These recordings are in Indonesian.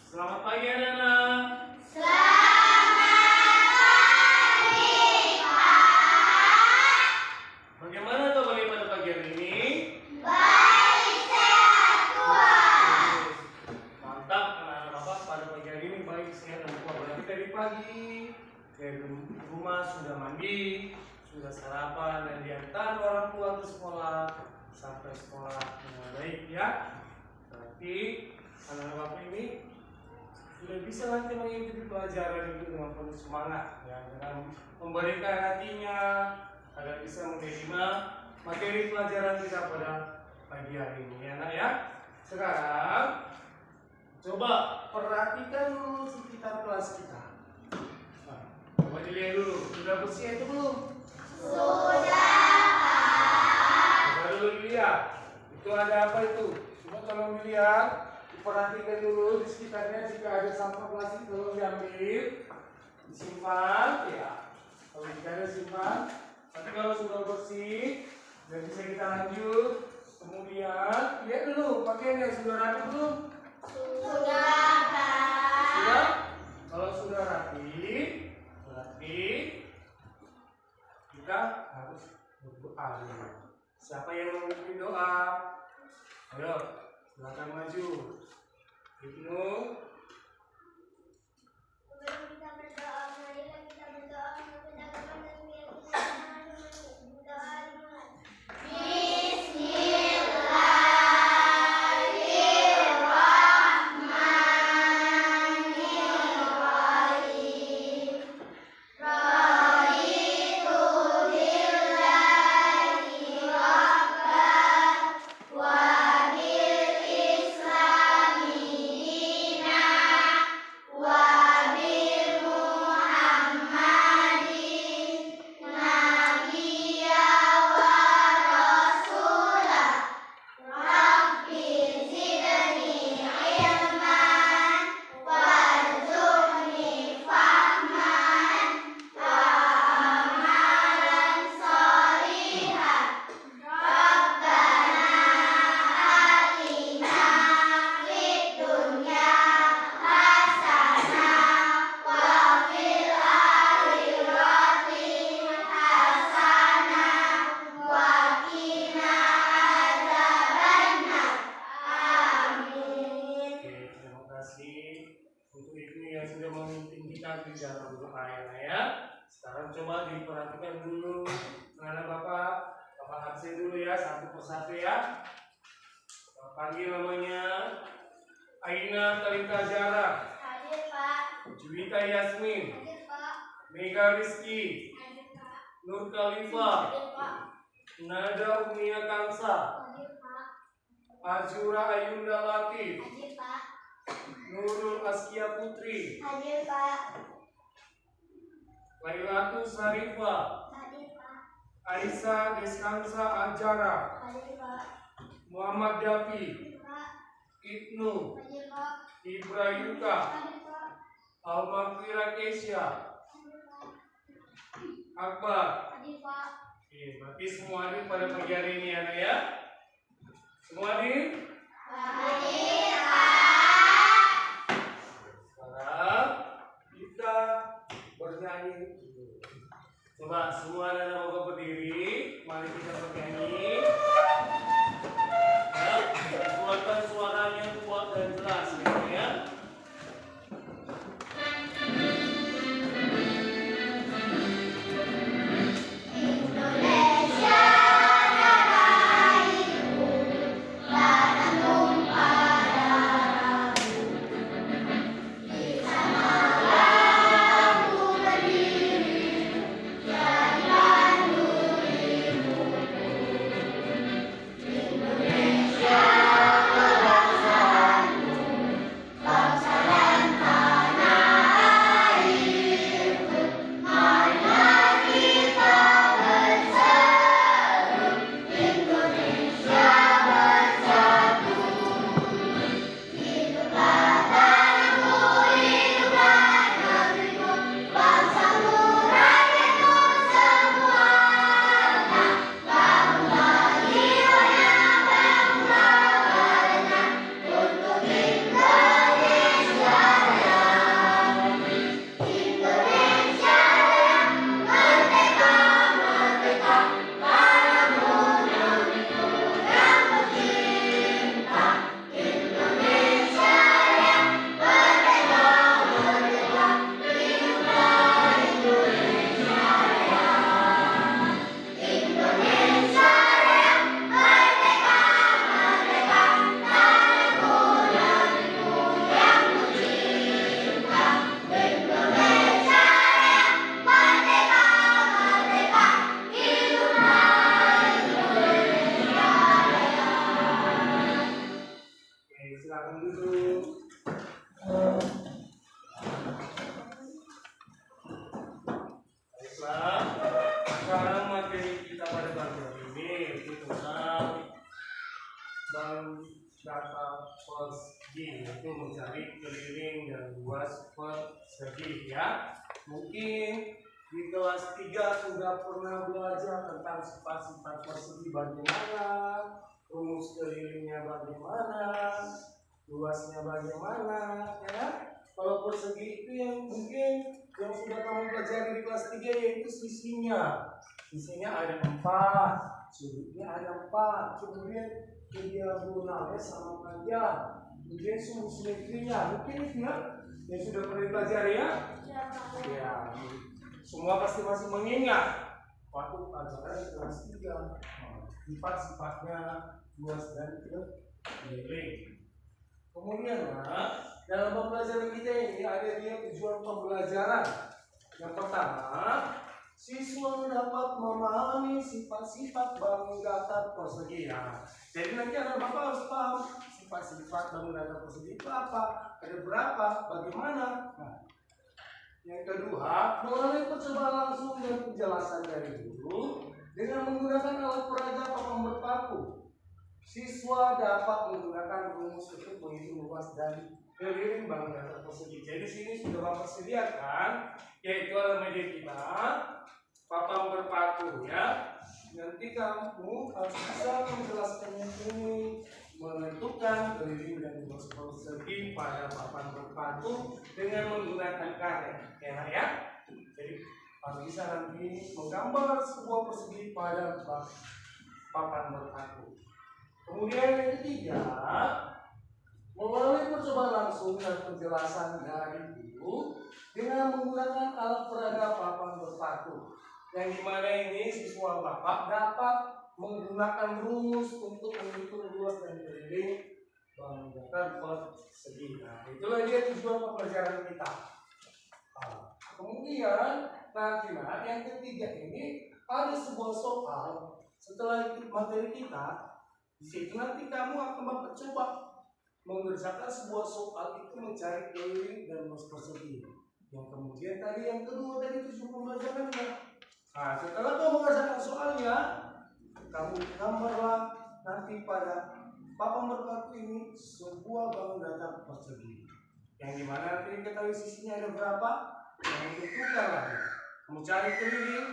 Selamat pagi anak-anak. Selamat pagi, Pak. Bagaimana kabarnya pada pagi hari ini? Baik, sehat, Tuhan. Mantap anak-anak Bapak, pada pagi hari ini baik, sehat dan kuat. Berarti dari pagi dari rumah sudah mandi, sudah sarapan dan diantar orang tua ke sekolah sampai sekolah dengan baik ya. Berarti anak-anak Bapak ini sudah bisa nanti mengikuti pelajaran itu dengan penuh semangat ya, dengan memberikan hatinya agar bisa menerima materi pelajaran kita pada pagi hari ini ya anak ya. Sekarang coba perhatikan dulu sekitar kelas kita. Nah, coba dilihat dulu, sudah bersih itu belum? Sudah, Pak. Coba dulu dilihat, itu ada apa itu? Coba tolong dilihat, perhatikan dulu di sekitarnya, jika ada sampah plastik tolong diambil, disimpan ya. Kalau jika ada simpan, nanti kalau sudah bersih dan bisa kita lanjut. Kemudian lihat dulu pakaiannya sudah rapi belum? Sudah, Pak. Sudah? Kalau sudah rapi, berarti kita harus berdoa. Siapa yang mau memimpin doa? Ayo, silakan maju. Ibnu. Sebelum kita berdoa, marilah kita berdoa untuk dapat biar kita berdoa dimulai. Bismillahirrahmanirrahim. Raditu billahi rabban wa bil islami dinan wa bil muhammadin nabiyya wa rasulah. Rabbi zidni ilman warzuqni fahman wa amalan sholihan. Rabbana atina fid dunya hasanah wa fil akhirati hasanah wa qina adzabannar. Amin. Oke, terima kasih untuk Ibnu yang sudah memimpin kita di dalam doa ya. Sekarang coba diperhatikan dulu anak Bapak absen dulu ya, satu persatu ya. Bapak panggil namanya Aina Talita Zara, Hadir, Pak. Juwita Yasmin, Hadir, Pak. Mega Rizky, Hadir, Pak. Nur Khalifa, Hadir, Pak. Nada Umia Kansa, Hadir, Pak. Azura Ayunda Latif, Hadir, Pak. Nurul Askia Putri, Hadir, Pak. Lailatu Sarifah, Hadir, Pak. Aisyah Deskansa Anjara, Hadir, Pak. Muhammad Dafi, Hadir, Pak. Ibnu, Hadir, Pak. Ibrayuka, Hadir, Pak. Almakira Kesia, Hadir, Pak. Akbar. Hadir, Pak. Oke, berarti semua hadir pada pagi hari ini anak ya. Semua hadir? Hadir, Pak. Sekarang kita bernyanyi. Coba semua anak Bapak berdiri. Mari kita bernyanyi. Ya, buatkan suaranya kuat dan jelas ya. Indonesia tanah airku, silakan duduk. Baiklah, sekarang materi kita pada bagian ini itu tentang bank data persegi, yaitu mencari keliling dan luas persegi ya. Mungkin di kelas 3 sudah pernah belajar tentang sifat-sifat persegi bagaimana, rumus kelilingnya bagaimana, luasnya bagaimana, ya. Kalau persegi itu yang mungkin yang sudah kamu pelajari di kelas 3 yaitu sisinya. Sisinya ada 4, sudutnya ada 4, kemudian diagonalnya sama panjang, kemudian sumbu simetrinya. Mungkin itu ya yang sudah pernah dipelajari ya. Ya, semua pasti masih mengingat waktu pelajaran kelas 3. Sifat-sifatnya, luas dan keliling. Kemudian dalam pembelajaran kita ini ada dia tujuan pembelajaran. Yang pertama, siswa dapat memahami sifat-sifat bangun datar persegi. Ya. Jadi nanti anak bapak harus paham sifat-sifat bangun datar persegi itu apa, ada berapa, bagaimana. Nah, yang kedua, melalui percobaan langsung dan penjelasan dari guru dengan menggunakan alat peraga papan berpaku, siswa dapat menggunakan rumus untuk menghitung luas dan keliling bangun datar persegi. Jadi sini sudah bapak sediakan, yaitu alat media kita, papan berpaku ya. Nanti kamu harus bisa menjelaskannya ini, menentukan keliling dan luas persegi pada papan berpaku dengan menggunakan karet, ya. Jadi harus bisa nanti menggambar sebuah persegi pada papan berpaku. Kemudian yang ketiga, melalui percobaan langsung dan penjelasan dari guru dengan menggunakan alat peraga papan berpaku, yang dimana ini siswa bapak dapat menggunakan rumus untuk menghitung luas dan keliling bangun datar persegi. Nah, itulah dia tujuan pembelajaran kita. Kemudian nanti yang ketiga ini ada sebuah soal setelah ikut materi kita. Di situ nanti kamu akan mencoba mengerjakan sebuah soal itu mencari keliling dan luas persegi. Yang kemudian tadi yang kedua tadi tujuan pembelajarannya. Nah, setelah kamu mengerjakan soalnya, kamu gambarlah nanti pada papan berpaku ini sebuah bangun datar persegi. Yang dimana nanti diketahui sisinya ada berapa, kamu tentukan lagi. Kamu cari keliling,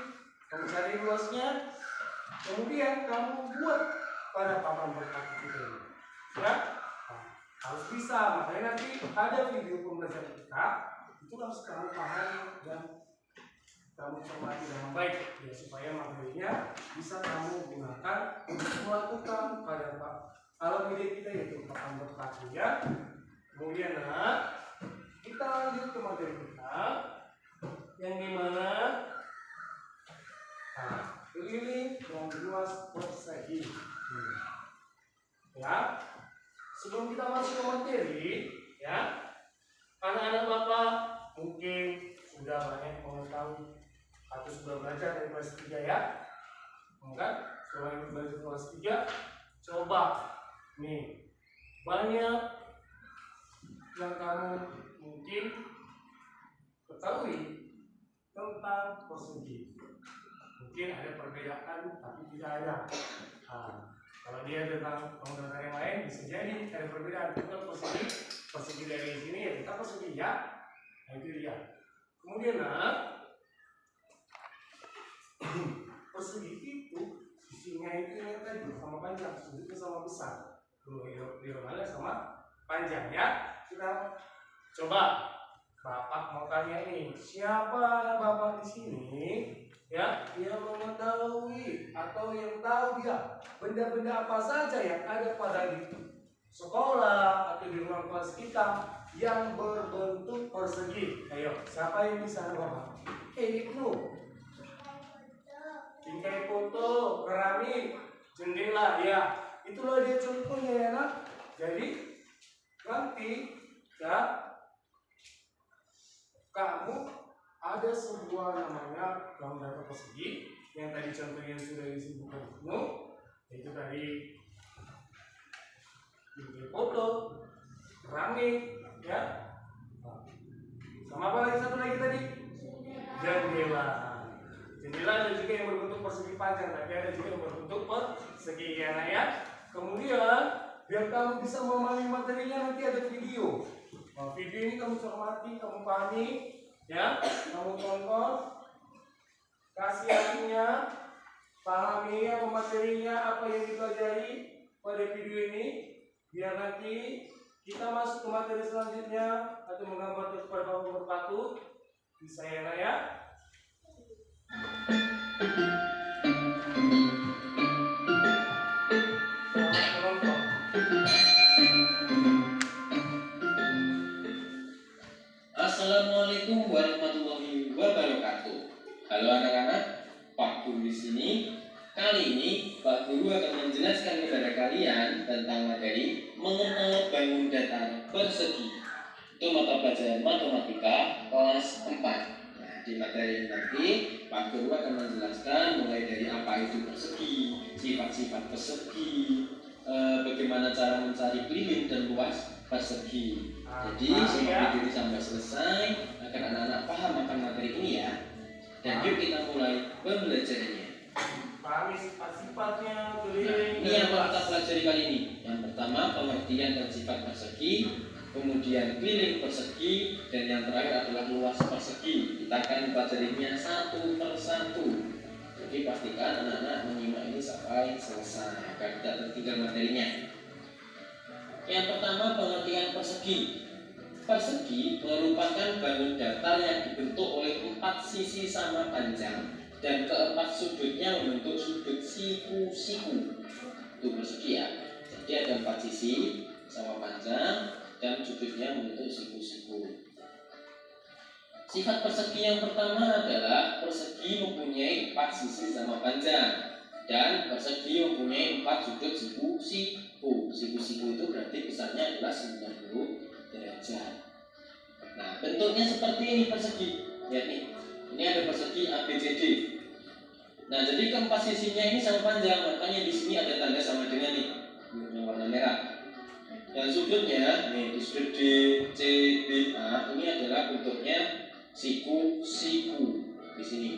kamu cari luasnya, kemudian kamu buat pada papan berpaku itu. Ya, harus bisa. Makanya nanti ada video pembelajaran kita, itu harus kamu pahami dan kamu cermati dengan baik ya, supaya materinya bisa kamu gunakan untuk melakukan pada alat media kita yaitu papan berpaku ya. Kemudian kita lanjut ke materi kita yang dimana keliling dan luas persegi. Ya, sebelum kita masuk ke materi ya, anak-anak bapak mungkin sudah banyak mengetahui atau sudah belajar dari kelas 3 ya. Enggak? Selain belajar kelas 3, coba nih banyak yang kamu mungkin ketahui tentang persegi. Mungkin ada perbedaan tapi tidak ada. Kalau dia tentang bangun datar yang lain bisa jadi ada perbedaan. Itu persegi dari sini ya kita persegi ya. Nah itu dia. Kemudian persegi itu sisinya itu yang tadi sama panjang, sudutnya sama besar, diagonalnya sama panjang ya. Kita coba bapak mau tanya ini, siapa anak bapak di sini ya yang mengetahui atau yang tahu dia benda-benda apa saja yang ada pada di sekolah atau di ruang kelas kita yang berbentuk persegi. Ayo, siapa yang bisa anak bapak? Ibnu. Bingkai foto, keramik, jendela, ya itulah dia contohnya ya nak. Jadi nanti ya kamu ada sebuah namanya bangun datar persegi yang tadi contohnya sudah disebutkan Ibnu, yaitu dari bingkai foto, keramik, ya. Sama apa lagi satu lagi tadi? Jendela. Jendela ada juga yang berbentuk persegi panjang, tapi ada juga yang berbentuk persegi ya, nak ya. Kemudian biar kamu bisa memahami materinya nanti ada video. Nah, video ini kamu cermati, kamu pahami, ya. Kamu tonton, kasih artinya, pahami apa materinya, apa yang dipelajari pada video ini, biar nanti kita masuk ke materi selanjutnya atau menggambar kepada Bapak berpatu bisa ya, nak ya. Selamat menonton. Assalamualaikum warahmatullahi wabarakatuh. Halo anak-anak, Pak Guru di sini. Kali ini Pak Guru akan menjelaskan kepada kalian tentang materi mengenal bangun datar persegi. Itu mata pelajaran matematika kelas 4. Nah, di materi ini nanti Pak Guru akan menjelaskan mulai dari apa itu persegi, sifat-sifat persegi, bagaimana cara mencari keliling dan luas persegi. Jadi simak video ini sampai selesai agar anak-anak paham akan materi ini ya. Dan yuk kita mulai pembelajarannya. Pahami sifat-sifatnya, keliling. Ini yang kita pelajari kali ini. Yang pertama pengertian dan sifat persegi, kemudian keliling persegi, dan yang terakhir adalah luas persegi. Kita akan pelajarinya satu persatu. Jadi pastikan anak-anak menyimak ini sampai selesai agar tidak tertinggal materinya. Yang pertama pengertian persegi. Persegi merupakan bangun datar yang dibentuk oleh 4 sisi sama panjang dan keempat sudutnya membentuk sudut siku-siku. Itu persegi ya. Jadi ada 4 sisi sama panjang dan sudutnya membentuk siku-siku. Sifat persegi yang pertama adalah persegi mempunyai 4 sisi sama panjang dan persegi mempunyai 4 sudut siku-siku. Siku-siku itu berarti besarnya adalah 90 derajat. Nah, bentuknya seperti ini persegi. Lihat nih. Ini ada persegi ABCD. Nah, jadi keempat sisinya ini sama panjang, makanya di sini ada tanda sama dengan nih, yang warna merah. Dan sudutnya, nih di sudut D, C, B, A, ini adalah bentuknya siku-siku di sini.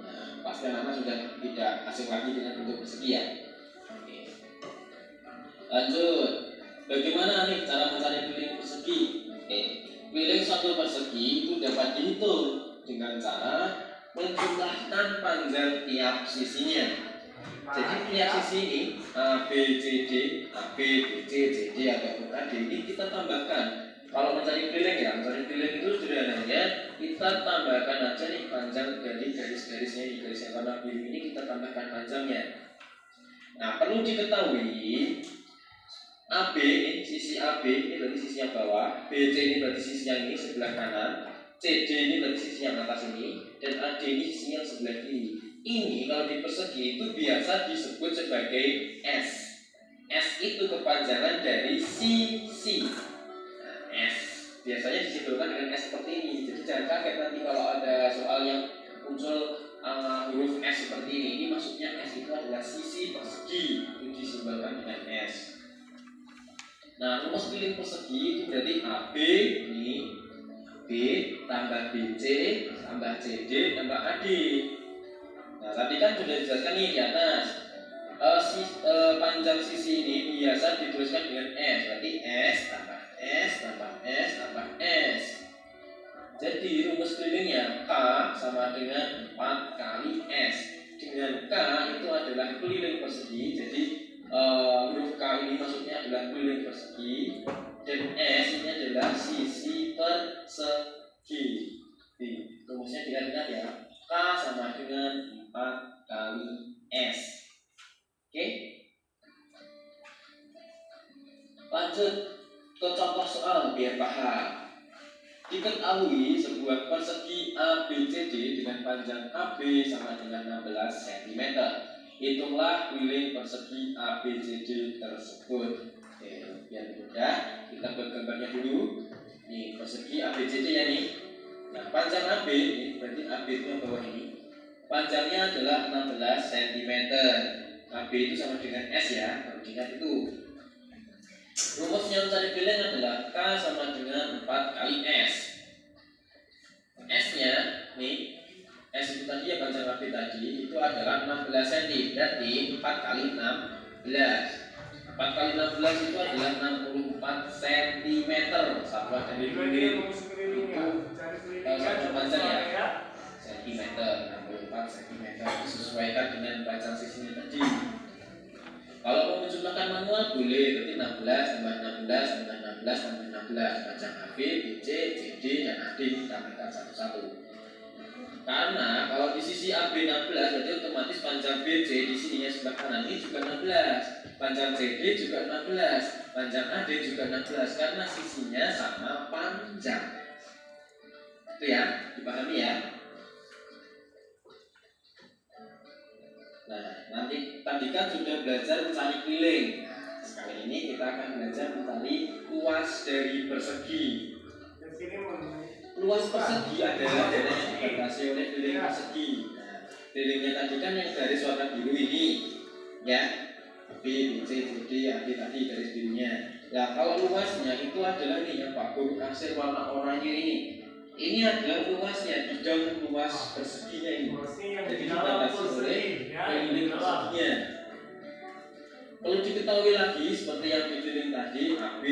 Nah, pasti anak-anak sudah tidak asing lagi dengan bentuk persegi ya. Oke. Lanjut, bagaimana nih cara mencari keliling persegi? Oke, keliling suatu persegi itu dapat dihitung dengan cara menjumlahkan panjang tiap sisinya. Jadi tiap sisi ini A, B, C, D, A, B, B, C, C, D ataupun A, D ini kita tambahkan. Kalau mencari keliling ya, mencari keliling itu sederhananya kita tambahkan aja nih panjang dari garis-garisnya ini, garis yang warna biru ini kita tambahkan panjangnya. Nah, perlu diketahui AB ini sisi AB ini berarti sisi yang bawah, BC ini berarti sisi yang ini sebelah kanan, CD ini berarti sisi yang atas ini, dan AD ini sisi yang sebelah kiri. Ini kalau di persegi itu biasa disebut sebagai S. S itu kepanjangan dari sisi. Nah, S biasanya disimbolkan dengan S seperti ini. Jadi jangan kaget nanti kalau ada soal yang muncul huruf S seperti ini. Ini maksudnya S itu adalah sisi persegi, itu disimbolkan dengan S. Nah, rumus keliling persegi itu berarti AB ini B tambah BC tambah CD tambah AD. Nah, tadi kan sudah dijelaskan nih di atas. Panjang sisi ini biasa dituliskan dengan S, berarti S tambah S tambah S tambah S. Jadi rumus kelilingnya K sama dengan 4 kali S. Dengan K itu adalah keliling persegi. Jadi huruf K ini maksudnya adalah keliling persegi, dan S ini adalah sisi persegi. Rumusnya diingat ya, K sama dengan 4 kali S. Oke? Lanjut ke contoh soal biar paham. Diketahui sebuah persegi ABCD dengan panjang AB sama dengan 16 cm. Hitunglah keliling persegi ABCD tersebut. Oke, biar mudah kita buat gambarnya dulu. Nih persegi ABCD ya nih. Nah, panjang AB ini berarti AB itu yang bawah ini. Panjangnya adalah 16 cm. AB itu sama dengan S ya, kalau diingat itu. Rumusnya Rumusnya mencari bileng adalah K sama dengan 4 kali S. S-nya, nih, S itu tadi ya panjang AB tadi, itu adalah 16 cm, berarti 4 kali 16. 4 kali 16 itu adalah 64 cm. Satuan dari Jadi rumus kelilingnya, cari kelilingnya satuan panjang ya. ya. Cm, 64 cm disesuaikan dengan panjang sisinya tadi. Kalau mau menjumlahkan manual boleh, berarti 16 tambah 16 tambah 16 tambah 16 panjang AB, BC, CD, dan AD kita tambahkan satu-satu. Karena kalau di sisi AB 16 berarti otomatis panjang BC di sininya sebelah kanan ini juga 16, panjang CD juga 16, panjang AD juga 16 karena sisinya sama panjang. Itu ya, dipahami ya. Nah, nanti tadi kan sudah belajar mencari keliling. Nah, sekali ini kita akan belajar mencari luas dari persegi. Di sini Luas persegi adalah daerah yang dibatasi oleh keliling persegi. Nah, kelilingnya tadi kan yang garis warna biru ini, ya, B, B, C, D, A, B tadi garis birunya. Nah, kalau luasnya itu adalah nih yang bagus kasir warna oranye ini. Ini adalah luasnya, bidang luas perseginya ini. Jadi dibatasi oleh keliling perseginya. Perlu diketahui lagi seperti yang dikeliling tadi, AB,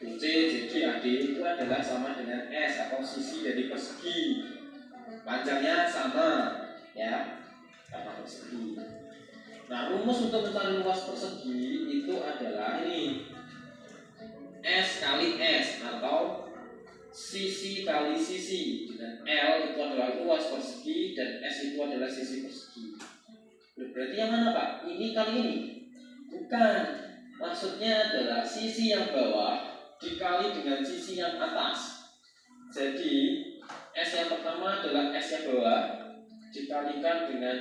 BC, CD, AD itu adalah sama dengan S atau sisi dari persegi. Panjangnya sama, ya, sama persegi. Nah, rumus untuk mencari luas persegi itu adalah ini S kali S atau sisi kali sisi, dan L itu adalah luas persegi dan S itu adalah sisi persegi. Berarti yang mana Pak? Ini kali ini? Bukan. Maksudnya adalah sisi yang bawah dikali dengan sisi yang atas. Jadi S yang pertama adalah S yang bawah dikalikan dengan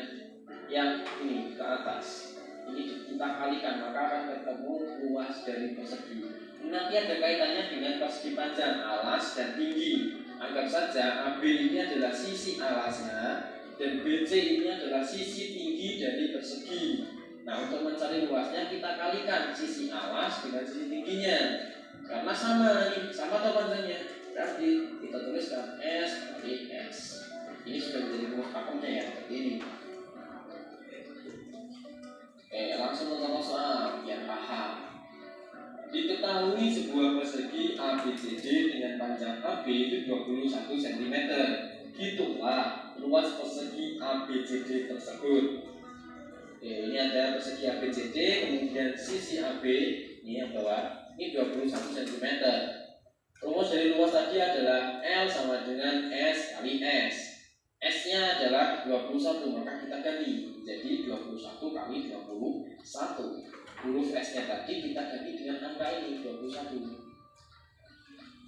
yang ini ke atas. Ini kita kalikan maka akan ketemu luas dari persegi. Nanti ada kaitannya dengan persegi panjang, alas dan tinggi. Anggap saja AB ini adalah sisi alasnya dan BC ini adalah sisi tinggi dari persegi. Nah, untuk mencari luasnya kita kalikan sisi alas dengan sisi tingginya. Karena sama nih, sama atau panjangnya. Berarti kita tuliskan S kali S. Ini sudah menjadi rumus pakemnya ya, seperti ini. Oke, langsung mencontoh soal yang paham. Diketahui sebuah persegi ABCD dengan panjang AB itu 21 cm. Hitunglah luas persegi ABCD tersebut. Oke, ini ada persegi ABCD, kemudian sisi AB ini yang bawah, ini 21 cm. Rumus dari luas tadi adalah L sama dengan S kali S. S-nya adalah 21, maka kita ganti jadi 21 kali 21. Huruf S-nya tadi kita ganti dengan angka ini 21.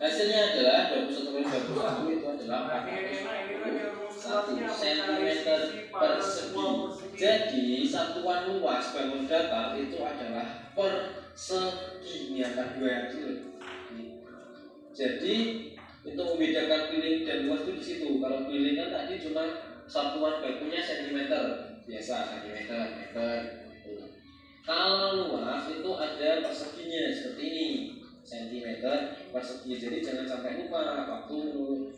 Hasilnya adalah 21 kali 21 itu adalah 401 cm persegi. Jadi satuan luas bangun datar itu adalah persegi. Ini angka 2 yang dulu. Jadi untuk membedakan keliling dan luas itu di situ. Kalau keliling kan tadi cuma satuan bakunya cm, biasa cm, meter. Kalau luas itu ada perseginya seperti ini, cm persegi. Jadi jangan sampai lupa waktu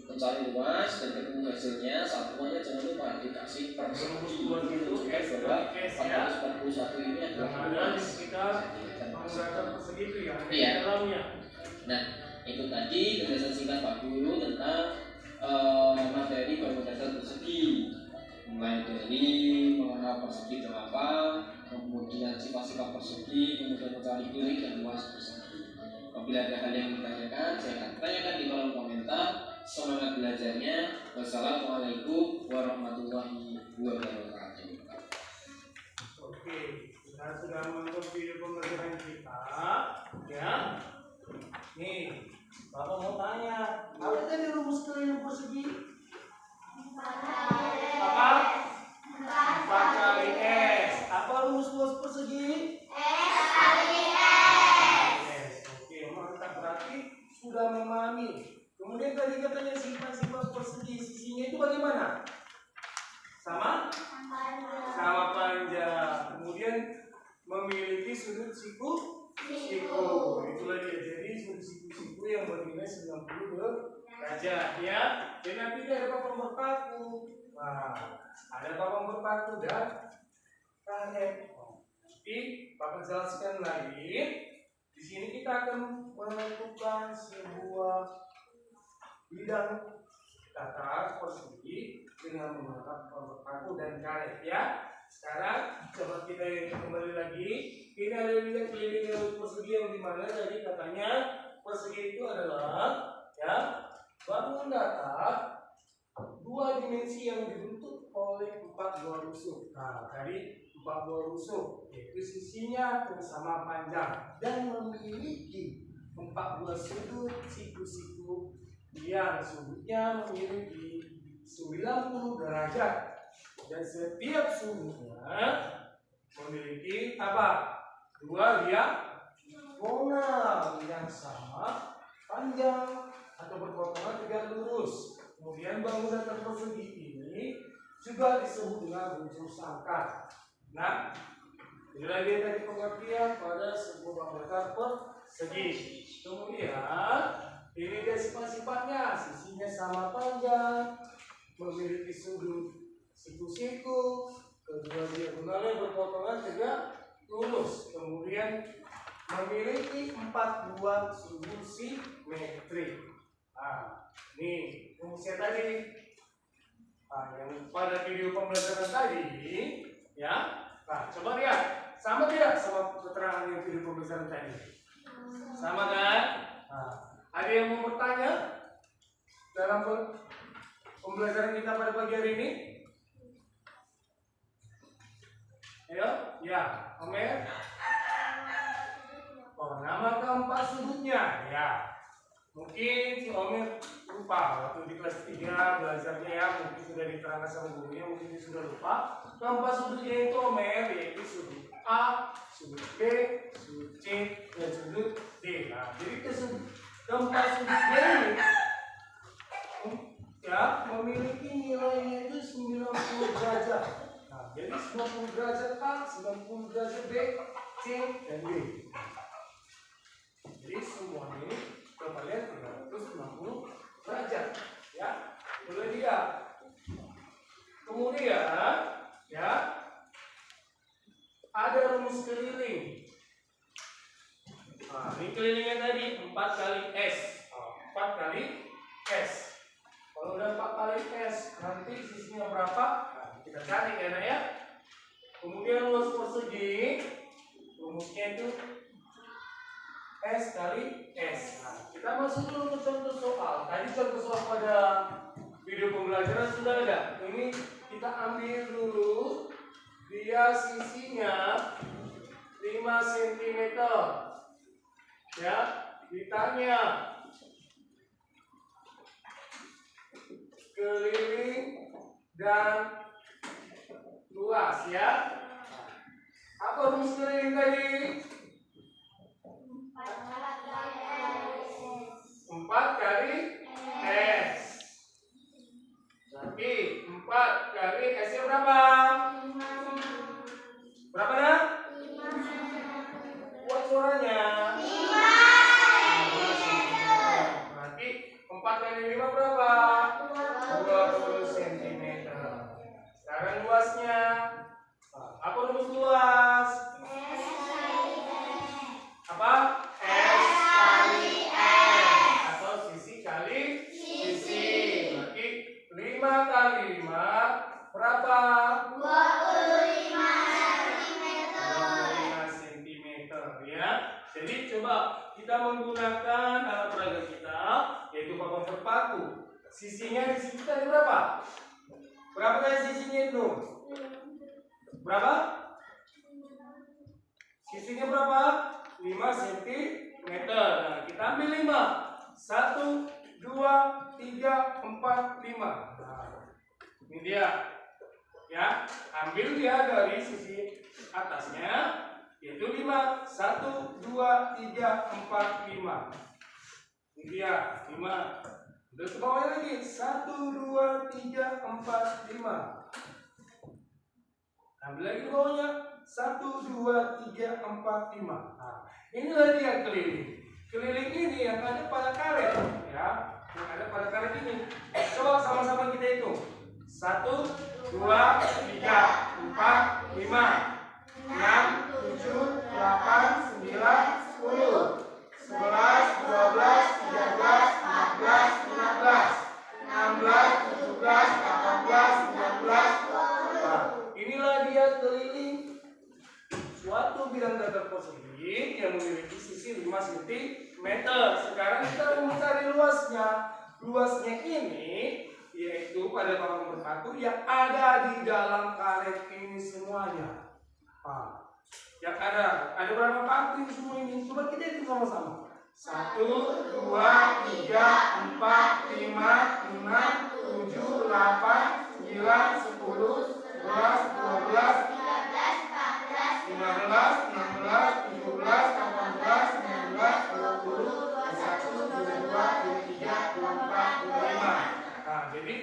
mencari luas dan ketemu hasilnya satuannya jangan lupa dikasih persegi. Bahwa 441 ini adalah luas persegi itu ya. Iya. Dalamnya. Nah, itu tadi penjelasan singkat Pak Guru tentang materi bangun datar persegi, mulai dari mengenal persegi itu apa, kemudian sifat-sifat persegi, kemudian mencari keliling dan luas persegi. Apabila ada hal yang ditanyakan, saya akan tanyakan di kolom komentar. Semangat belajarnya. Wassalamualaikum warahmatullahi wabarakatuh. Oke, kita sudah menonton video pembelajaran kita, ya. Nih, Bapak mau tanya, apa tadi rumus keliling persegi? Apa? 4 kali S. Apa rumus luas persegi? S kali S. S. Oke, mantap, berarti sudah memahami. Kemudian tadi katanya sifat-sifat persegi, sisinya itu bagaimana? Sama? Sama panjang. Kemudian memiliki sudut siku. Itulah dia. 90 derajat ya. Dan nanti ada papan berpaku. Nah, ada papan berpaku dan karet. Nanti Bapak jelaskan lagi. Di sini kita akan menentukan sebuah bidang tata persegi dengan menggunakan papan berpaku dan karet ya. Sekarang coba kita kembali lagi. Ini ada bidang keliling persegi yang dimana tadi katanya persegi itu adalah ya bangun datar dua dimensi yang dibentuk oleh 4 buah rusuk. Nah, tadi 4 buah rusuk yaitu sisinya sama panjang dan memiliki 4 buah sudut siku-siku yang sudutnya memiliki 90 derajat dan setiap sudutnya memiliki apa? Dua diagonal yang sama panjang atau berpotongan tegak lurus. Kemudian bangunan persegi ini juga disebut dengan unsur sangkar. Nah, inilah dia tadi pengertian pada sebuah bangunan persegi. Kemudian ini dia sifat-sifatnya, sisinya sama panjang, memiliki sudut siku-siku, kedua diagonalnya berpotongan tegak lurus, kemudian memiliki 4 buah sudut simetri. Nah, ini rumusnya tadi. Nah, yang pada video pembelajaran tadi, ya. Nah, coba lihat, sama tidak sama keterangan yang video pembelajaran tadi? Sama kan? Nah, ada yang mau bertanya dalam pembelajaran kita pada pagi hari ini? Ayo, ya, Omer. Oh, nama keempat sudutnya, ya. Mungkin si Omer lupa waktu di kelas 3 belajarnya ya, mungkin sudah diterangkan sama gurunya, mungkin dia sudah lupa. Keempat sudutnya itu Omer, yaitu sudut A, sudut B, sudut C, dan sudut D. Nah, jadi keempat sudutnya ini ya memiliki nilainya itu 90 derajat. Nah, jadi 90 derajat A, 90 derajat B, C, dan D. Jadi semua ini coba lihat 360 derajat, ya. Boleh lihat. Kemudian, ya, ada rumus keliling. Nah, ini kelilingnya tadi 4 kali S. 4 kali S. Kalau udah 4 kali S, nanti sisinya berapa? Nah, kita cari ya. Kemudian luas persegi, rumusnya itu S kali S. Nah, kita masuk dulu ke contoh soal. Tadi contoh soal pada video pembelajaran sudah ada. Ini kita ambil dulu. Dia sisinya 5 cm. Ya, ditanya keliling dan luas ya. Apa rumus keliling tadi? 4 kali S. Berarti 4 kali S nya berapa? Berapa dah? Buat suaranya. 5 cm. Berarti 4 kali 5 berapa? 20 cm. Sekarang luasnya. Apa rumus luas? Apa? S kali S. Atau sisi kali sisi. Berarti 5 kali 5 berapa? 25 cm ya. Jadi coba kita menggunakan alat peraga kita, yaitu papan berpaku. Sisinya di sini tadi berapa? Berapa kali sisinya itu? Berapa? Sisinya berapa? 5 cm. Nah, kita ambil 5. 1, 2, 3, 4, 5. Nah, ini dia. Ya, ambil dia dari sisi atasnya, yaitu 5. 1, 2, 3, 4, 5. Ini dia, 5. Terus ke bawah lagi. 1, 2, 3, 4, 5. Ambil lagi ke bawahnya. 1, 2, 3, 4, 5. Nah, inilah dia keliling. Keliling ini yang ada pada karet, ya. ya yang ada pada karet ini. Coba sama-sama kita hitung. 1, 2, 3, 4, 5, 6, 7, 8, 9, 10, 11, 12, 13, 14, 15, 16, 17, 18, 19, 20, 21, 22, 23, 24, 25. Inilah dia keliling suatu bidang datar persegi yang memiliki sisi 5 cm. Sekarang kita mencari luasnya. Luasnya ini yaitu pada papan berpaku yang ada di dalam karet ini semuanya. Yang ada berapa paku ini semua ini? Coba kita hitung sama-sama. 1, 2, 3, 4, 5, 6, 7, 8, 9, 10, 11, 12, 13, 14, 15, 16, 17, 18, 19, 20, 21, 22, 23, 24, 25. Nah, jadi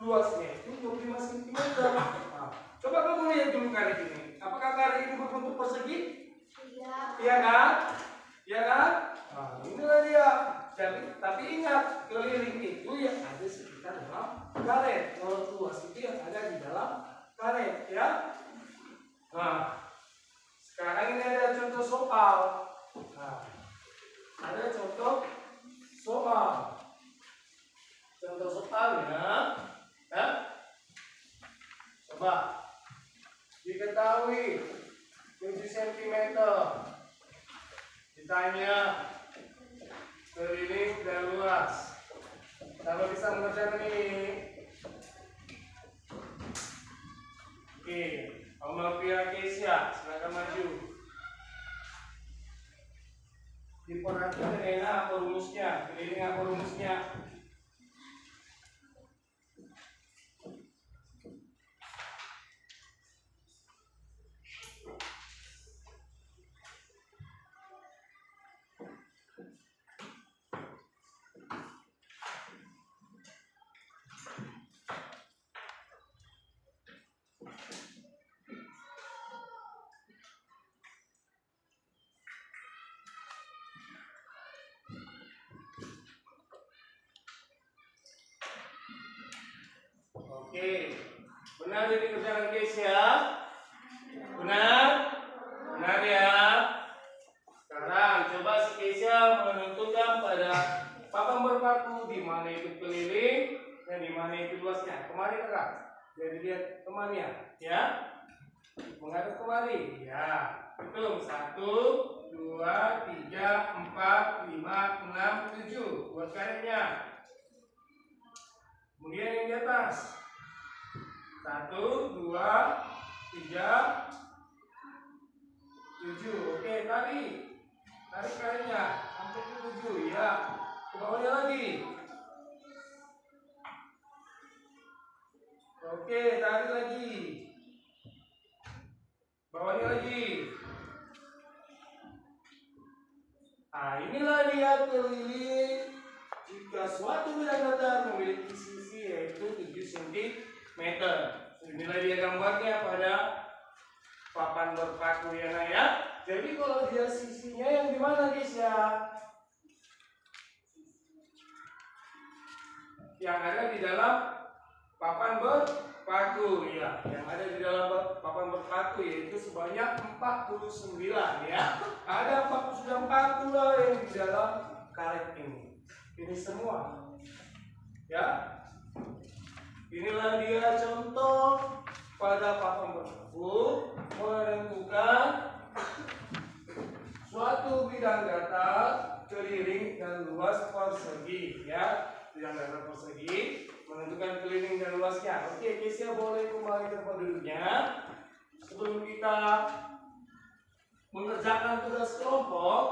luasnya itu 25 cm. Nah, coba kamu lihat dulu karet ini. Apakah karet ini berbentuk persegi? Iya kan? Iya kan? Nah, inilah dia. Jadi, tapi ingat, keliling itu yang ada sekitar dalam karet. Kalau luas itu yang ada di dalam karet, ya. Nah, sekarang ini ada contoh soal. Nah, ada contoh soal. Contoh soalnya, ya. Coba diketahui 7 cm. Ditanya keliling dan luas. Kalau bisa mengerjakan ini, oke, Omalpia Kesia, silakan maju. Diperhatikan enak apa rumusnya, keliling apa rumusnya. Oke, benar ini kerjaan guys ya. Benar? Benar ya. Sekarang coba si Kesia menentukan pada papan berpaku di mana itu keliling dan di mana itu luasnya. Kemari kakak. Jadi lihat temannya, ya. Menghadap kemari, ya. Hitung 1, 2, 3, 4, 5, 6, 7. Buat karetnya. Kemudian yang di atas. 1, 2, 3, 7. Oke, tarik karetnya sampai ke 7, ya. Ke bawahnya lagi. Oke, tarik lagi. Bawahnya lagi. Nah, inilah dia keliling jika suatu bidang datar memiliki sisi yaitu 7 cm. Inilah dia gambarnya pada papan berpaku ya nak ya. Jadi kalau dia sisinya yang di mana guys ya? Yang ada di dalam papan berpaku ya. Yang ada di dalam papan berpaku yaitu sebanyak 49 ya. Ada 49 paku lah yang di dalam karet ini. Ini semua. Ya. Inilah dia contoh pada papan berpaku menentukan suatu bidang datar keliling dan luas persegi ya. Bidang datar persegi menentukan keliling dan luasnya. Oke, Kesia boleh kembali ke tempat duduknya. Sebelum kita mengerjakan tugas kelompok,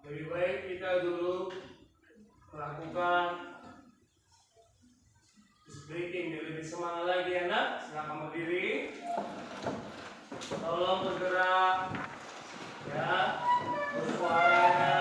lebih baik kita dulu melakukan breathing, jadi lebih semangat lagi ya nak. Silakan berdiri. Tolong bergerak ya, bersuaranya.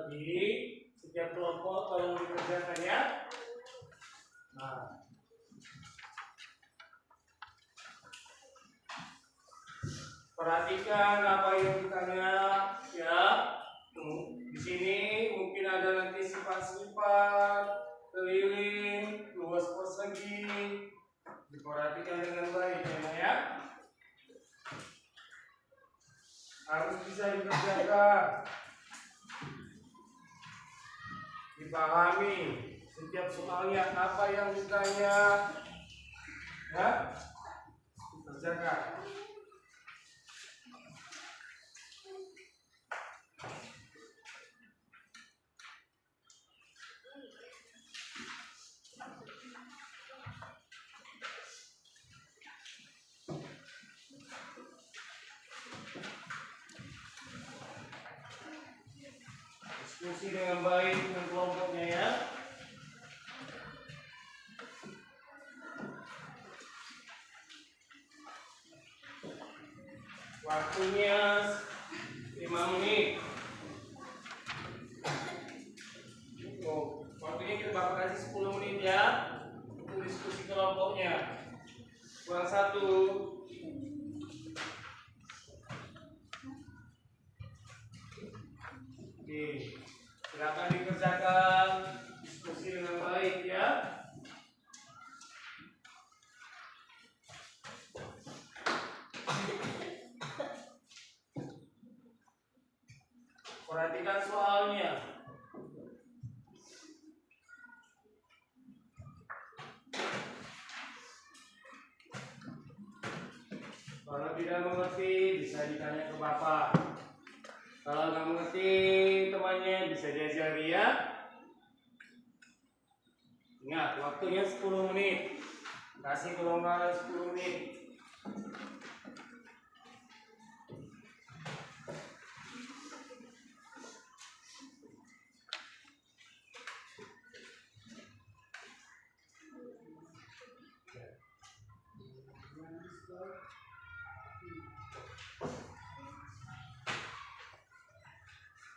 bagi setiap kelompok tolong dikerjakan ya. Nah, perhatikan apa yang ditanya ya. Di sini mungkin ada nanti sifat-sifat, keliling, luas persegi. Diperhatikan dengan baik ya. Harus bisa dikerjakan. Dipahami setiap soalnya apa yang ditanya ya, dikerjakan. Diskusi dengan baik dengan kelompoknya ya. Waktunya 5 menit. Oh, waktunya kita bakal kasih 10 menit ya untuk diskusi kelompoknya. Kurang 1. Oke, silakan dikerjakan diskusi dengan baik ya. Perhatikan soalnya. Kalau tidak mengerti bisa ditanya ke Bapak. Kalau nggak mengerti temannya bisa diajari ya. Ingat waktunya 10 menit. Kasih kelonggaran 10 menit.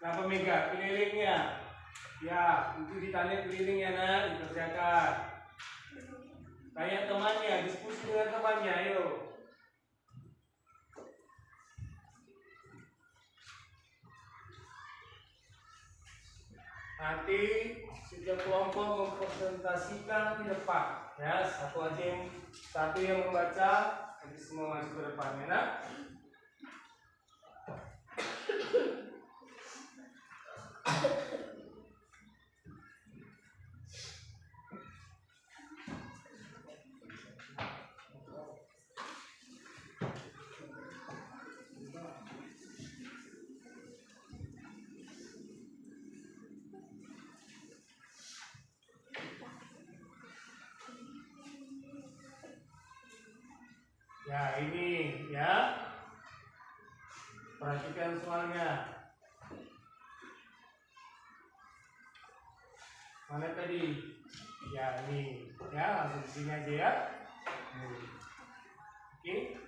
Nah, pemegang kelilingnya, ya itu ditanya kelilingnya nak, dikerjakan. Tanya temannya, diskusi dengan temannya, ayo. Nanti setiap kelompok mempresentasikan di depan, ya satu yang membaca, nanti semua maju ke depan, ya nak. Ya ini ya, perhatikan soalnya. Mana tadi? Ya ini, ya langsung di sini aja ya. Oke.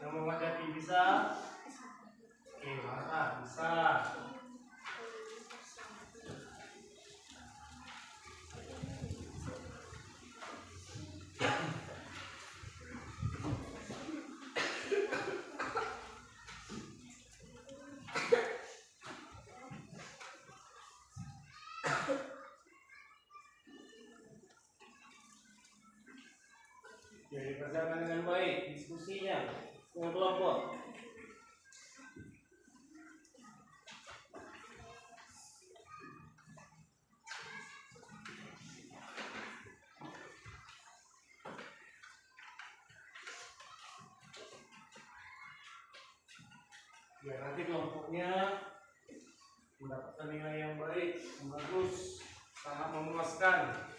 Yang menghadapi bisa? Oke, mantap, bisa. Jadi kerjakan dengan baik diskusinya dengan kelompok. Ya nanti kelompoknya mendapatkan nilai yang baik, yang bagus, sangat memuaskan.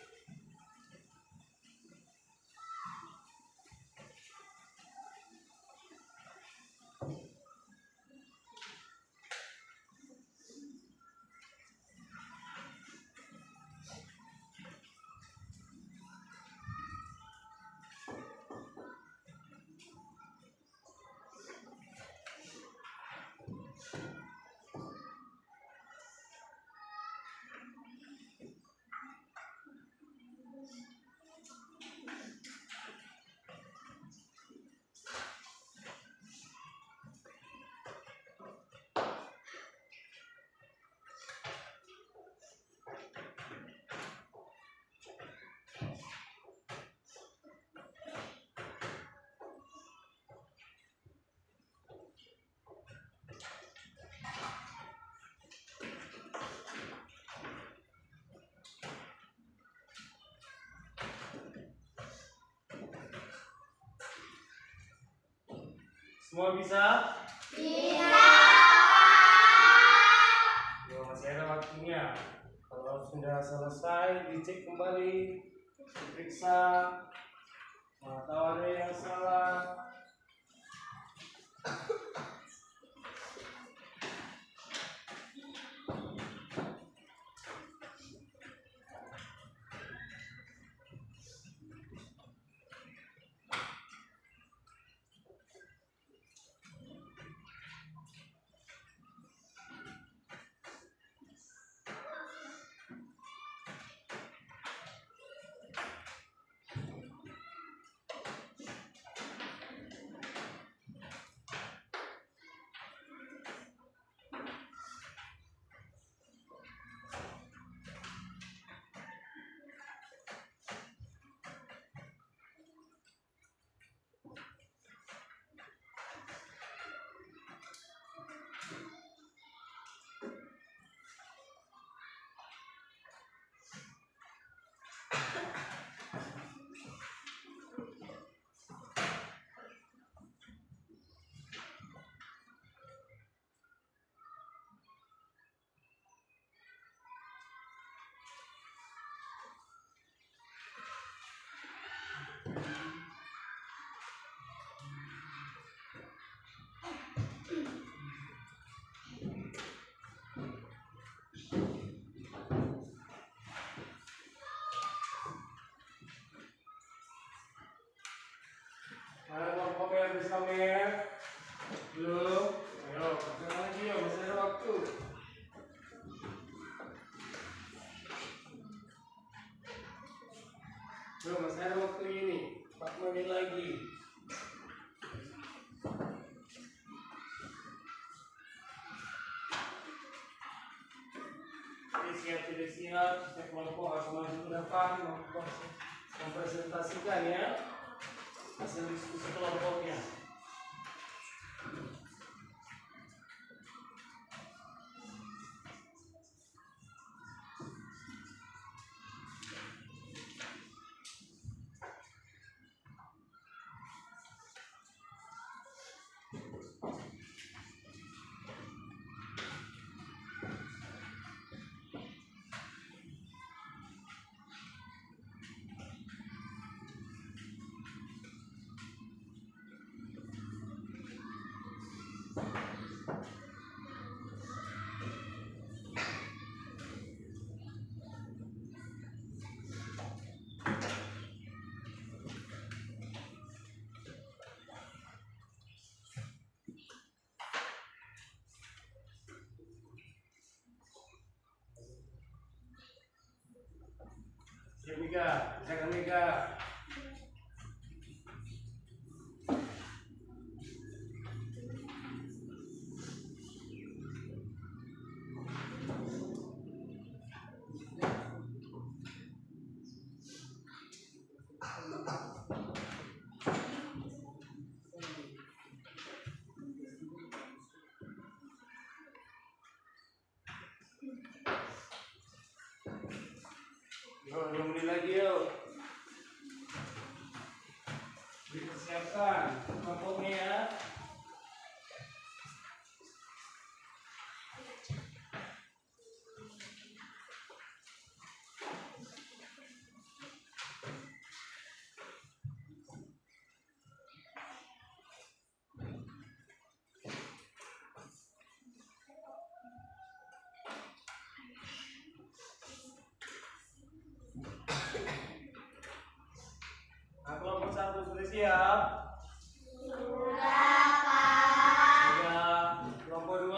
Semua bisa? Bisa. Ya, masih ada waktunya. Kalau sudah selesai, dicek kembali, diperiksa, atau ada yang salah. Mana kelompok yang habis kamer? Belum? Ayo, kerjakan lagi ya, masih ada waktu. Belum, masih ada waktu ini. 4 menit lagi. Siap, tidak siap, setiap kelompok harus maju ke depan, mempresentasikan ya hasil diskusi kelompoknya. Siap Mika, jangan Mika. Yuk, 2 menit lagi yuk. Dipersiapkan kelompoknya ya. Nah, kelompok 1 sudah siap? Sudah, Pak. Sudah. Kelompok 2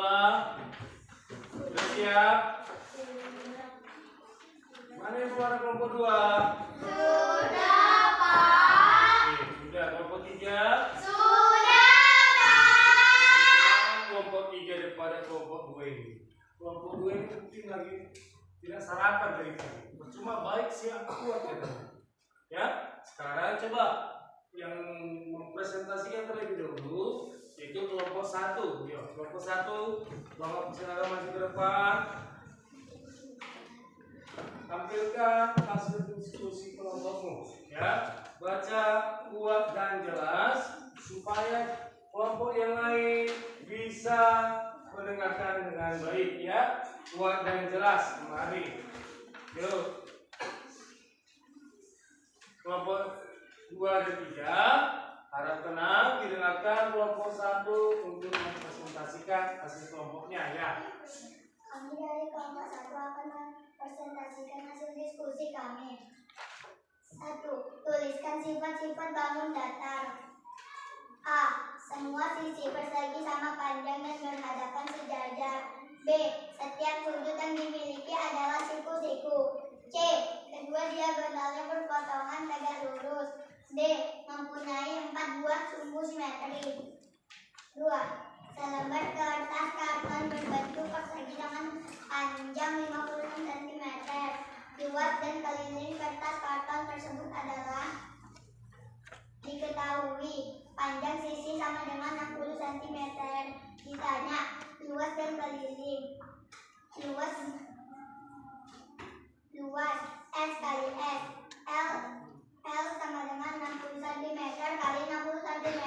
sudah siap? Mana yang suara kelompok 2? Sudah, Pak. Oke, sudah. Kelompok 3? Sudah, Pak. Kelompok 3 daripada kelompok 2 ini. Kelompok 2 ini mungkin lagi tidak sarapan dari tadi. Cuma baik siap kuat ya teman. Ya, sekarang coba yang mempresentasikan terlebih dahulu yaitu kelompok 1. Yuk, kelompok 1, Bapak silakan maju ke depan. Tampilkan hasil diskusi kelompokmu, ya. Baca kuat dan jelas supaya kelompok yang lain bisa mendengarkan dengan baik, ya. Kuat dan jelas, mari. Yuk. Kelompok 2 dan 3 harap tenang didengarkan kelompok 1 untuk mempresentasikan hasil kelompoknya, ya. Kami dari kelompok 1 akan mempresentasikan hasil diskusi kami. 1. Tuliskan sifat-sifat bangun datar. A. Semua sisi persegi sama panjang dan berhadapan sejajar. B. Setiap sudut yang dimiliki adalah siku-siku. C. Kedua diagonalnya berpotongan tegak lurus. D. Mempunyai 4 buah sumbu simetri. 2. Selembar kertas karton berbentuk persegi dengan panjang 56 cm. Luas dan keliling kertas karton tersebut adalah diketahui panjang sisi sama dengan 60 cm. Ditanya luas dan keliling. Luas S kali S. L sama dengan 60 cm kali 60 cm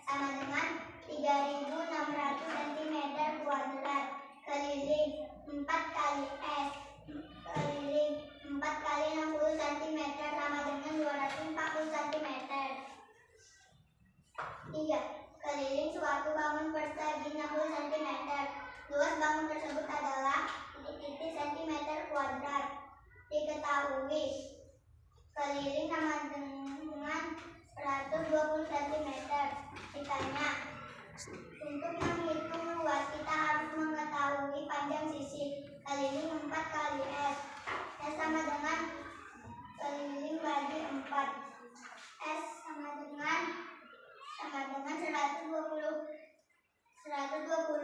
sama dengan 3.600 cm kuadrat. Keliling 4 kali S. Keliling 4 kali 60 cm sama dengan 240 cm. 3. Keliling suatu bangun persegi 60 cm. Luas bangun tersebut adalah titik-titik cm kuadrat. Diketahui keliling sama dengan 120 cm. Ditanya untuk menghitung luas kita harus mengetahui panjang sisi. Keliling 4 kali S. S sama dengan keliling bagi 4. S sama dengan 120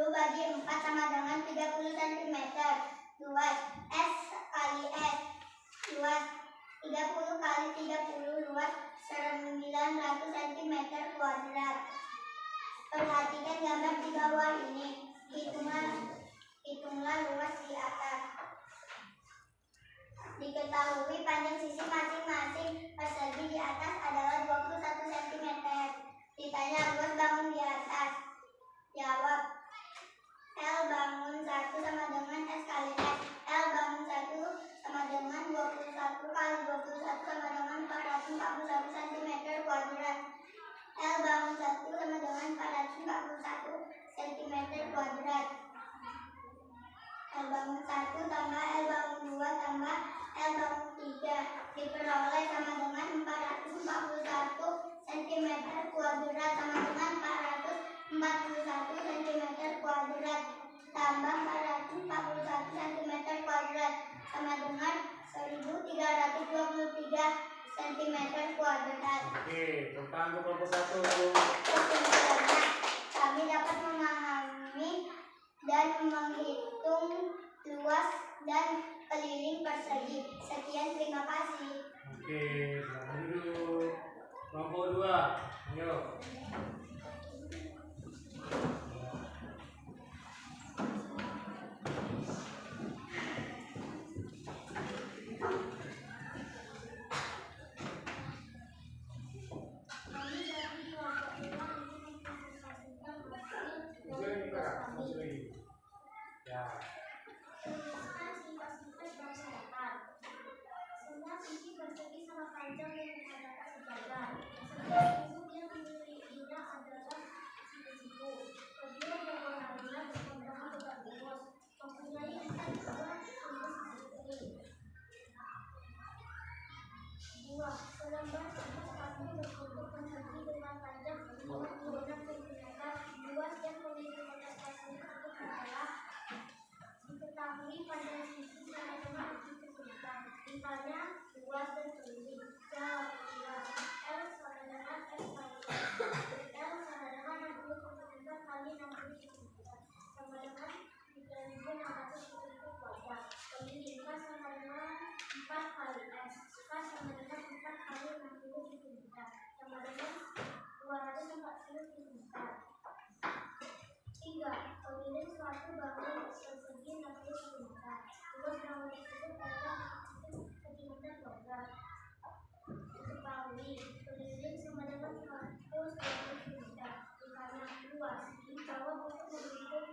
bagi 4 sama dengan 30 cm. Luas S kali S. Luas 30 kali 30 luas 900 cm kuadrat. Perhatikan gambar di bawah ini. Hitunglah luas di atas. Diketahui panjang sisi masing-masing persegi di atas adalah 21 cm. Ditanya luas bangun di atas. Jawab. L bangun 1 sama dengan S kali S. L bangun 1 sama dengan 21 kali 21 sama dengan 441 cm kuadrat. L bangun 1 sama dengan 441 cm kuadrat. L bangun 1 tambah L bangun 2 tambah L bangun 3 diperoleh sama dengan 441 cm kuadrat sama dengan 441 cm kuadrat tambah 441 cm kuadrat sama dengan 1323 cm kuadrat. Oke, tentang kelompok 1. Kesimpulannya, kami dapat memahami dan menghitung luas dan keliling persegi. Sekian, terima kasih. Oke, selamat duduk. Kelompok 2, ayo. 3. Keliling suatu bangunan persegi 60 cm. Luas bangunan tersebut adalah 1 cm kuadrat. Diketahui keliling sama dengan 120 cm. Ditanya luas, dijawab untuk menghitung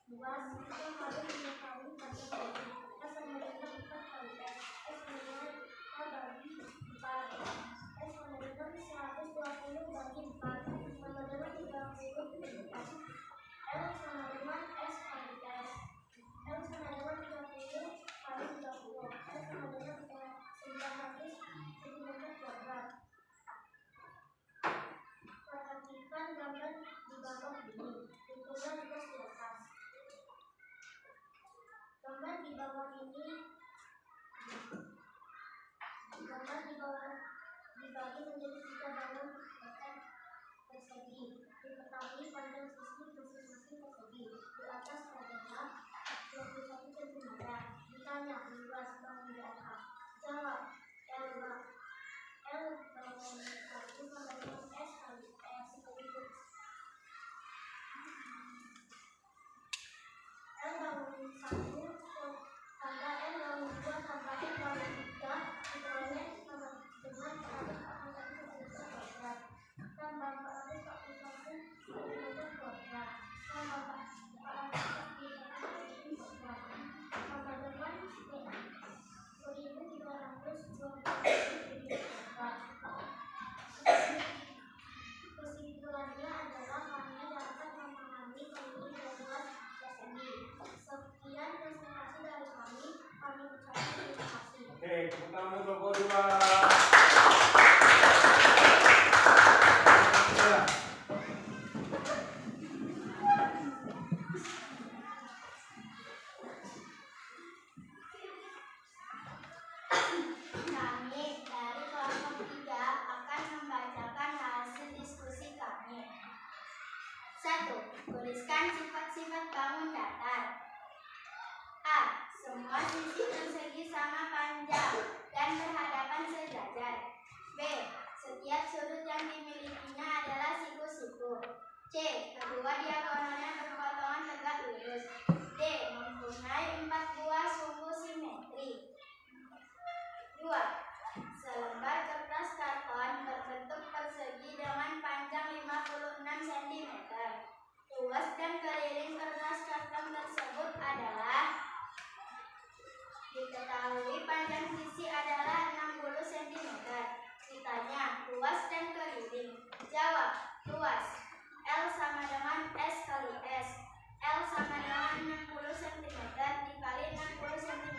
luas kita harus mengetahui panjang bagi S sama dengan 4 kali S. S dengan K bagi 4. S sama dengan 120 bagi 4 sama dengan 30 cm. L sama dengan S kali S. L sama dengan 30 kali 30. S sama dengan 900 cm kuadrat. Perhatikan gambar di bawah ini. Hitungan luas di atas. Gambar di bawah ini dibagi menjadi 3 bangun persegi. Diketahui panjang sisi masing-masing persegi. Di atas adalah 21 cm. Ditanya luas bangun di atas. Jawab L bangun 1 sama dengan S kali S. L bangun 1 tambah L bangun 2 tambah L bangun 3 diperoleh sama dengan 441 cm kuadrat tambah 441 cm kuadrat tambah 441 cm kuadrat sama dengan 1320 cm kuadrat. Kesimpulannya adalah kami dapat memahami keliling dan luas persegi. Sekian presentasi dari kami ucapkan terima kasih. Oke, tepuk tangan untuk kedua. Kami dari kelompok 3 akan membacakan hasil diskusi kami. 1. Tuliskan sifat-sifat bangun datar. A. Semua sisi persegi sama panjang dan berhadapan sejajar. B. Setiap sudut yang dimilikinya adalah siku-siku. C. Kedua diagonalnya berpotongan tegak lurus. D. Mempunyai 4 buah sumbu simetri. 2. Selembar kertas karton berbentuk persegi dengan panjang 56 cm. Luas dan keliling kertas karton tersebut adalah diketahui panjang sisi adalah 60 cm. Ditanya luas dan keliling. Jawab luas L sama dengan S kali S. L sama dengan 60 cm dikali 60 cm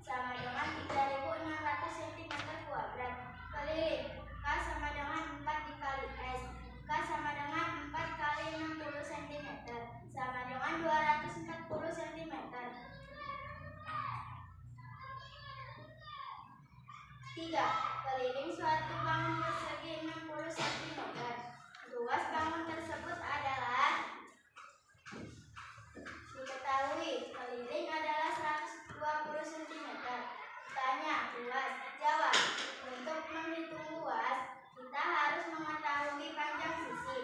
sama dengan 3600 cm kuadrat. Keliling K sama dengan 4 dikali S. K sama dengan 4 kali 60 cm sama dengan 240 cm. 3. Keliling suatu bangun persegi 60 cm. Luas bangun tersebut adalah diketahui keliling adalah 120 cm. Tanya luas. Jawab. Untuk menghitung luas, kita harus mengetahui panjang sisi.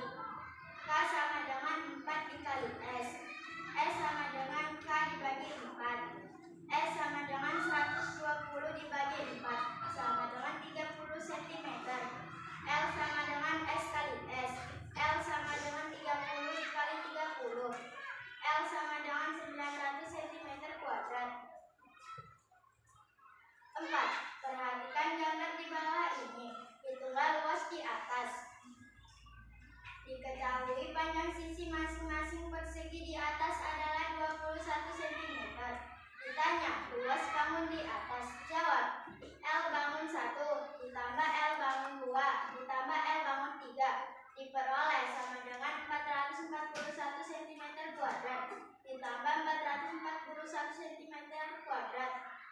K sama dengan 4 dikali S. S sama dengan K dibagi 4. S sama dengan 120 dibagi 4 sama dengan 30 cm. L sama dengan S kali S. L sama dengan 30 dikali 30. L sama dengan 900 cm kuadrat. 4. Perhatikan gambar di bawah ini. Hitunglah luas di atas. Diketahui panjang sisi masing-masing persegi di atas adalah 21 cm. Ditanya luas bangun di atas. Jawab L bangun 1 ditambah L bangun 2 ditambah L bangun 3 diperoleh sama dengan 441 cm kuadrat ditambah 441 cm kuadrat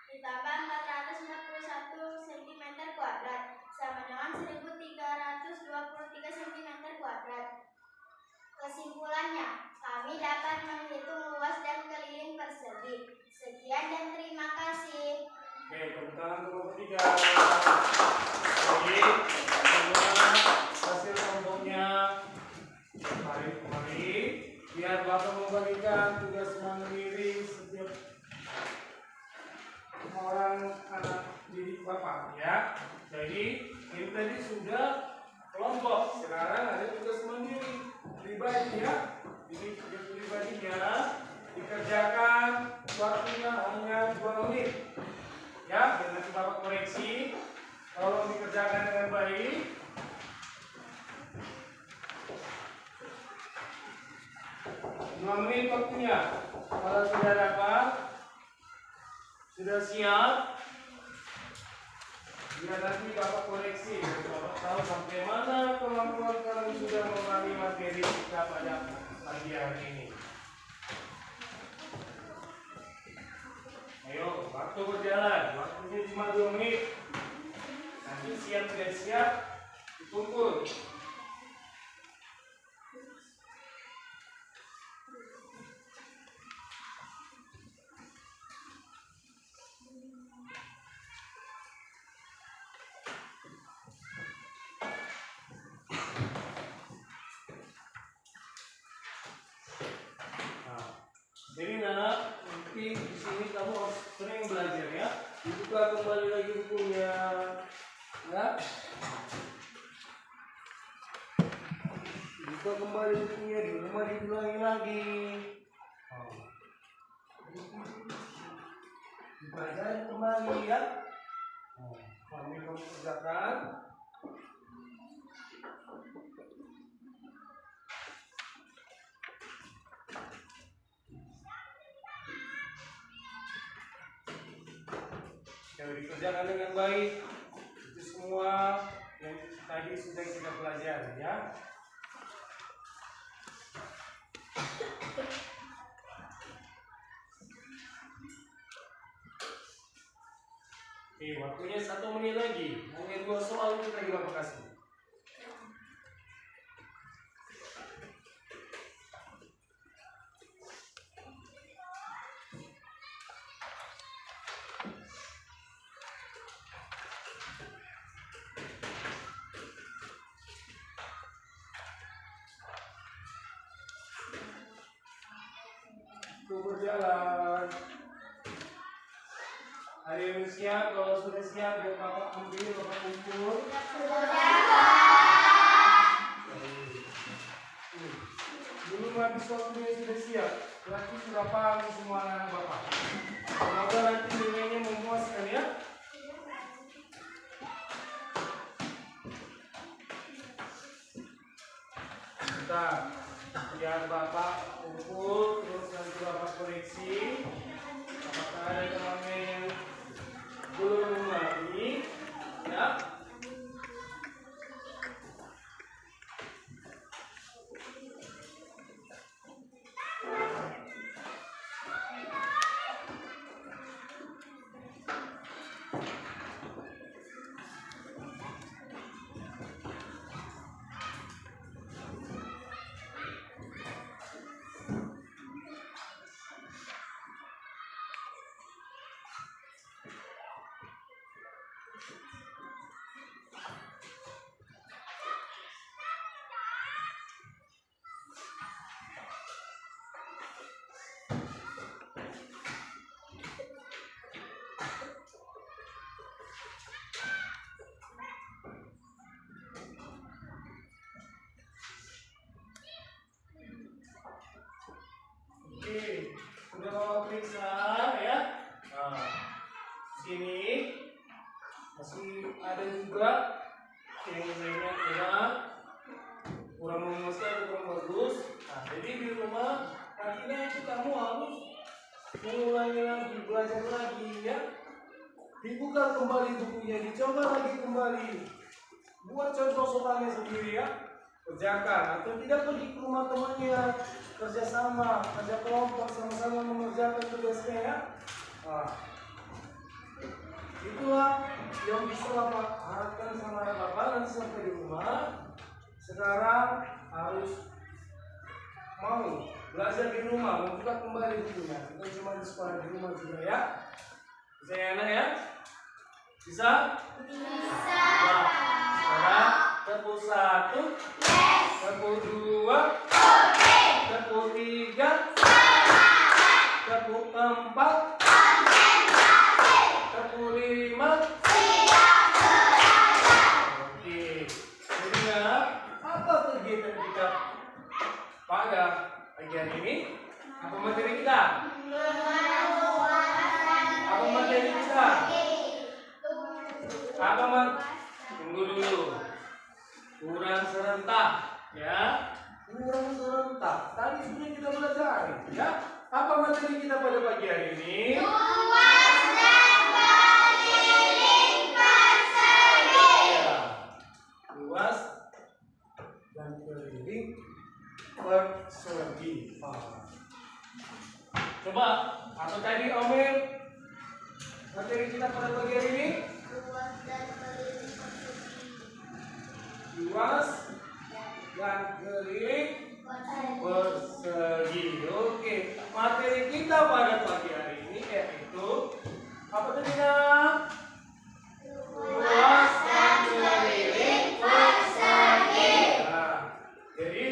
ditambah 441 cm kuadrat sama dengan 1323 cm kuadrat. Kesimpulannya, kami dapat menghitung luas dan keliling persegi. Sekian dan terima kasih. Oke, tepuk tangan untuk kelompok 3. Jadi, semua hasil kelompoknya membagikan tugas mandiri setiap orang anak didik Bapak ya. Jadi ini tadi sudah kelompok, sekarang ada tugas mandiri pribadi ya. Ini tugas pribadinya dikerjakan waktunya hanya 2 menit ya. Dan nanti Bapak koreksi, tolong dikerjakan dengan baik. Dua menit waktunya. Kalau sudah dapat, sudah siap, biar nanti Bapak koreksi. Bapak tahu sampai mana kemampuan kalian sudah memahami materi kita pada pagi hari ini. Ayo, waktu berjalan. Waktunya cuma 2 menit. Nanti siap tidak siap, dikumpul. Jadi nak, nanti di sini kamu harus sering belajar ya. Dibuka kembali lagi bukunya, ya. Dibuka kembali bukunya, di rumah diulangi lagi. Dipelajari kembali ya. Kami kamu kerjakan. Yang dikerjakan dengan baik, itu semua yang tadi sudah kita pelajari ya. Oke, waktunya 1 menit lagi. Hanya 2 soal itu tadi Bapak kasih. Berjalan. Ada yang siap? Kalau sudah siap, biar Bapak ambil, Bapak kumpul. Belum habis waktunya sudah siap. Berarti sudah paham semua anak Bapak. Semoga nanti nilainya memuaskan ya. Bentar. Biar Bapak kumpul, terus nanti Bapak koreksi apakah ada temannya yang belum mengerti ya. Oke, sudah Bapak periksa ya. Nah, sini masih ada juga yang nilainya kurang memuaskan, kurang bagus. Nah, jadi di rumah nantinya itu kamu harus mengulangi lagi, belajar lagi ya. Dibuka kembali bukunya, dicoba lagi kembali. Buat contoh soalnya sendiri ya. Kerjakan atau tidak pergi ke rumah temannya, kerjasama, kerja kelompok, sama-sama mengerjakan tugasnya ya. Nah, itulah yang bisa Bapak harapkan sama Bapak nanti sampai di rumah. Sekarang harus mau belajar di rumah, membuka kembali bukunya. Bukan cuma di sekolah, di rumah juga ya. Bisa ya anak ya? Bisa? Bisa. Nah, sekarang tepuk 1, tepuk 2, tepuk 3. ketika pada pagi hari ini, apa materi kita? Apa materi kita? Apa tunggu dulu. Kurang serentak, ya. Kurang serentak. Tadi sudah kita belajar, ya. Apa materi kita pada pagi hari ini? Luas dan keliling persegi. Ya. Luas dan keliling persegi. Coba, apa tadi Omir? Materi kita pada pagi hari ini? Luas dan keliling persegi. Luas dan keliling persegi. Oke, materi kita pada pagi hari ini yaitu apa tadi nak? Luas dan keliling persegi. Nah, jadi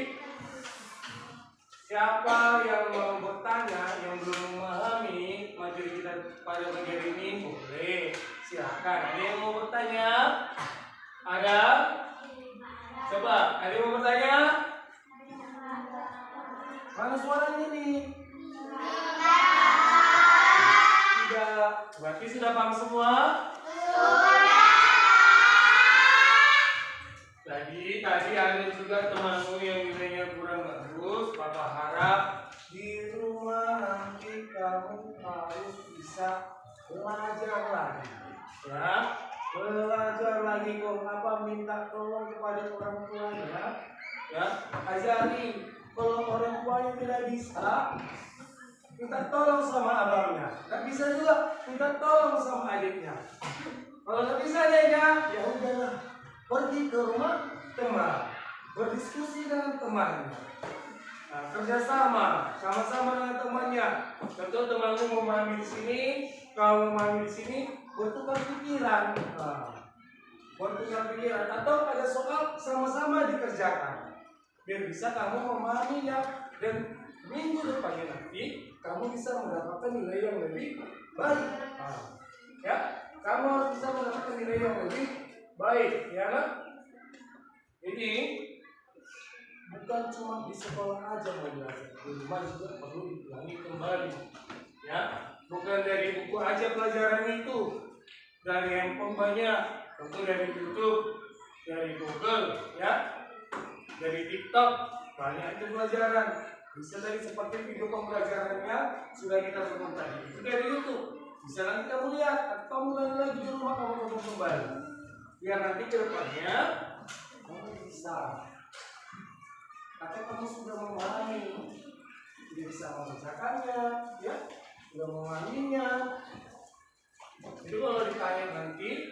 siapa yang mau bertanya, yang belum memahami materi kita pada pagi hari ini, boleh silakan. Ada yang mau bertanya? Ada? Coba, ada yang mau bertanya? Mana suaranya nih? Tidak. Berarti sudah paham semua? Tadi ada juga temanmu yang nilainya kurang bagus. Papa harap di rumah nanti kamu harus bisa belajar lagi, ya. Belajar lagi kok. Apa minta tolong kepada orang tuanya, ya. Ajari. Kalau orang tuanya tidak bisa, minta tolong sama abangnya. Nggak bisa juga, minta tolong sama adiknya. Kalau nggak bisa adiknya, ya udahlah, pergi ke rumah teman, berdiskusi dengan temannya. Nah, kerjasama, sama-sama dengan temannya. Tentu temanmu memahami di sini, kamu memahami di sini, bertukar pikiran. Bertukar pikiran atau ada soal sama-sama dikerjakan. Biar bisa kamu memahaminya dan minggu depannya nanti kamu bisa mendapatkan nilai yang lebih baik. Ya, kamu harus bisa mendapatkan nilai yang lebih baik, ya kan? Jadi bukan cuma di sekolah aja mau belajar, di rumah juga perlu diulangi kembali. Ya, bukan dari buku aja pelajaran itu, dari handphone banyak, tentu dari YouTube, dari Google, ya. Dari TikTok banyak itu pelajaran. Bisa tadi seperti video pembelajarannya sudah kita sebut tadi. Itu dari YouTube. Bisa nanti kamu lihat atau kamu ulangi lagi di rumah, kamu tonton kembali. Biar nanti ke depannya kamu bisa. Atau kamu sudah memahami, sudah bisa mengerjakannya, ya, sudah memahaminya. Jadi kalau ditanya nanti,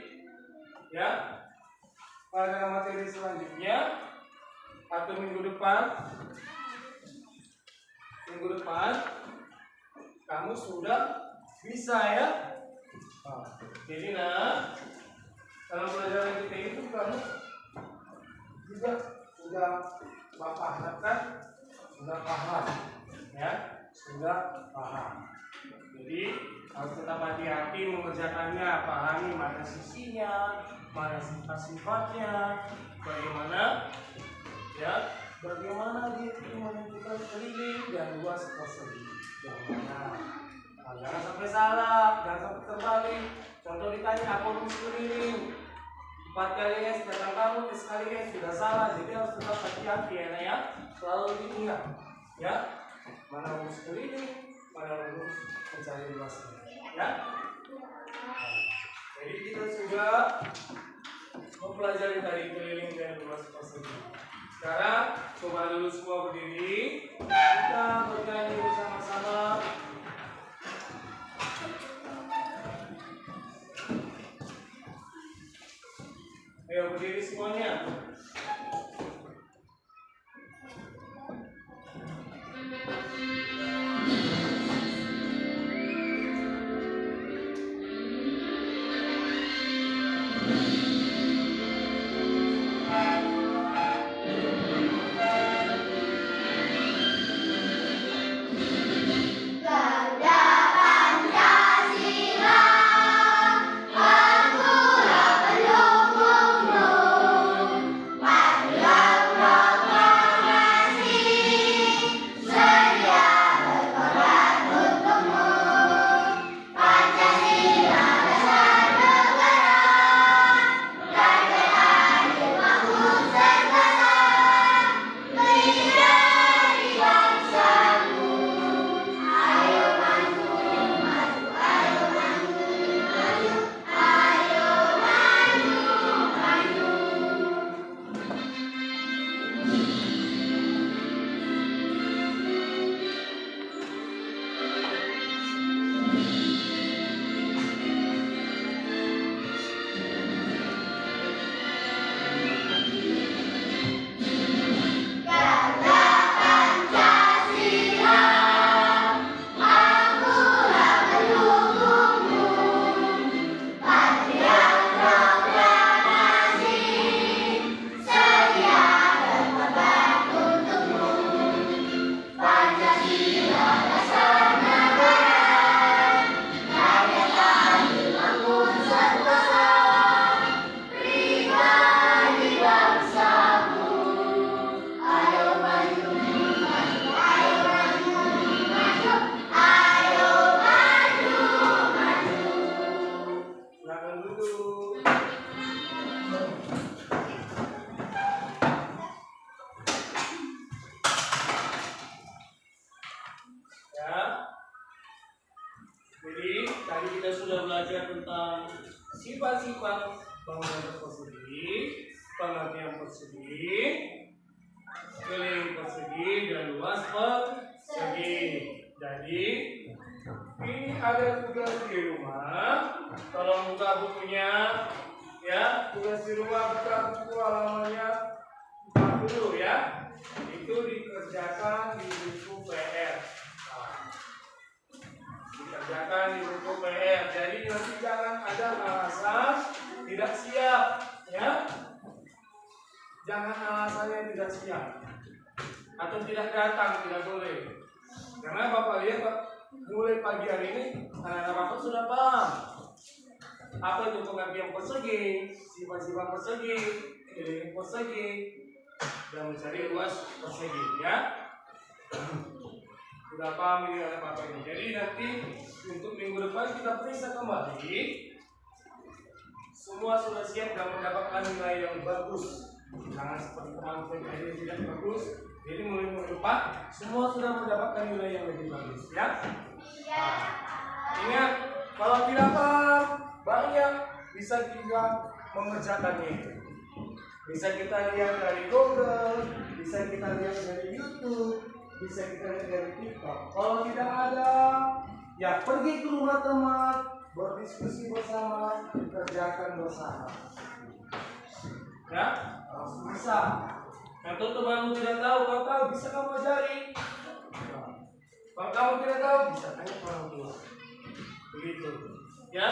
ya, pada materi selanjutnya atau minggu depan kamu sudah bisa, ya. Jadi dalam pelajaran kita itu kamu juga sudah Bapak harapkan sudah paham, ya, sudah paham. Jadi harus tetap hati-hati mengerjakannya, pahami mana sisinya, mana sifat-sifatnya, bagaimana, ya, bagaimana dia itu menentukan keliling dan luas persegi. Jangan sampai salah, jangan sampai terbalik. Contoh ditanya apa rumus keliling, 4 kali S datang kamu, S kali S sudah salah. Jadi harus tetap hati-hati, ya, selalu diingat, ya, mana rumus keliling, mana rumus mencari luasnya, ya. Jadi kita sudah mempelajari tadi keliling dan luas persegi. Sekarang coba dulu semua berdiri, kita bernyanyi bersama-sama. Ayo berdiri semuanya. sudah belajar tentang sifat-sifat bangunan persegi, pengertian persegi, keliling persegi, dan luas persegi. Jadi ini ada tugas di rumah. Tolong buka bukunya, ya. Tugas di rumah, buka buku halamannya 40 ya. Itu dikerjakan di buku PR. Dikerjakan di buku PR. Jadi nanti jangan ada alasan tidak siap, ya. Jangan alasannya tidak siap atau tidak datang, tidak boleh. Karena Bapak lihat Pak, mulai pagi hari ini anak-anak Bapak sudah paham apa itu pengertian persegi, sifat-sifat persegi, keliling persegi, dan mencari luas persegi, ya. Sudah paham ini anak Bapak ini. Jadi nanti untuk minggu depan kita periksa kembali. Semua sudah siap dan mendapatkan nilai yang bagus. Jangan seperti teman-teman yang tidak bagus. Jadi mulai minggu depan semua sudah mendapatkan nilai yang lebih bagus, ya. Nah, ingat, kalau tidak paham banyak bisa kita mengerjakannya. Bisa kita lihat dari Google, bisa kita lihat dari YouTube, bisa kita lihat dari TikTok. Kalau tidak ada, ya pergi ke rumah teman, berdiskusi bersama, kerjakan bersama. Ya, harus bisa. Atau temanmu tidak tahu, kau tahu, bisa kamu ajari. Kalau kamu tidak tahu, bisa tanya orang tua. Begitu, ya.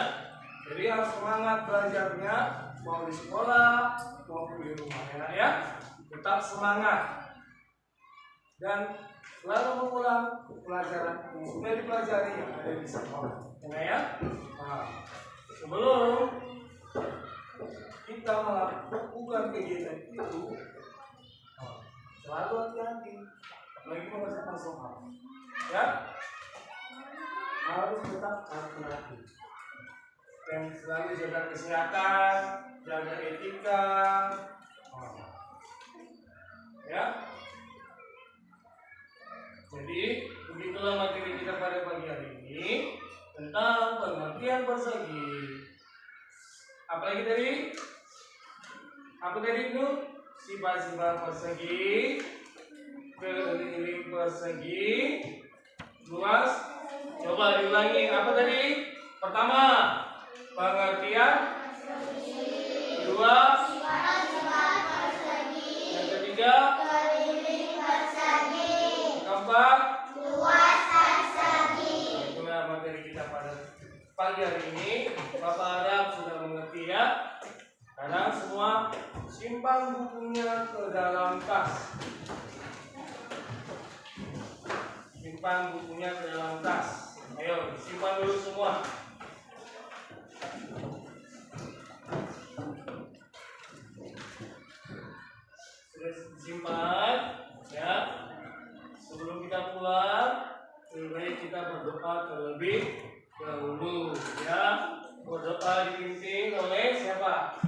Jadi harus semangat belajarnya, mau di sekolah maupun di rumah, ya. Tetap semangat dan selalu mengulang pelajaran yang sudah dipelajari yang ada di sekolah, ya. Nah, sebelum kita melakukan kegiatan itu, selalu hati-hati, apalagi mengerjakan soal, ya. Harus tetap hati-hati dan selalu jaga kesehatan, jaga etika, ya. Jadi begitulah materi kita pada pagi hari ini tentang pengertian persegi. Apalagi tadi? Apa tadi itu? Sifat-sifat persegi, keliling persegi, luas. Coba diulangi. Apa tadi? Pertama, pengertian. Kedua, yang ketiga, keempat, itulah materi kita pada pagi hari ini. Bapak harap sudah mengerti, ya. Sekarang semua simpan bukunya ke dalam tas. Simpan bukunya ke dalam tas. Ayo, simpan dulu semua. Sudah disimpan, ya. Sebelum kita pulang, lebih baik kita berdoa terlebih dahulu, ya. Berdoa dipimpin oleh siapa?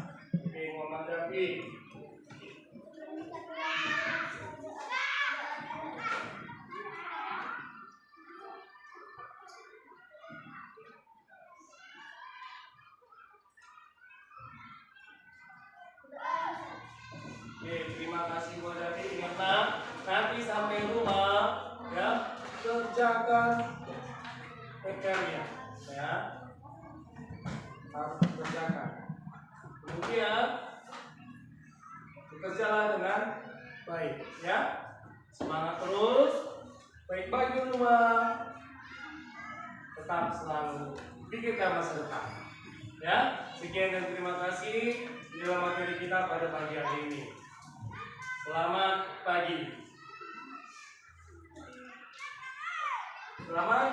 Muhammad Rafi. Oke, terima kasih buat Rafi. Ingatlah, nanti sampai rumah, ya, kerjakan PR-nya, ya. Harus dikerjakan. Kemudian bekerjalah dengan baik, ya. Semangat terus. Baik-baik di rumah. Tetap selalu pikirkan masa depan, ya. Sekian dan terima kasih dalam materi kita pada pagi hari ini. Selamat pagi. Selamat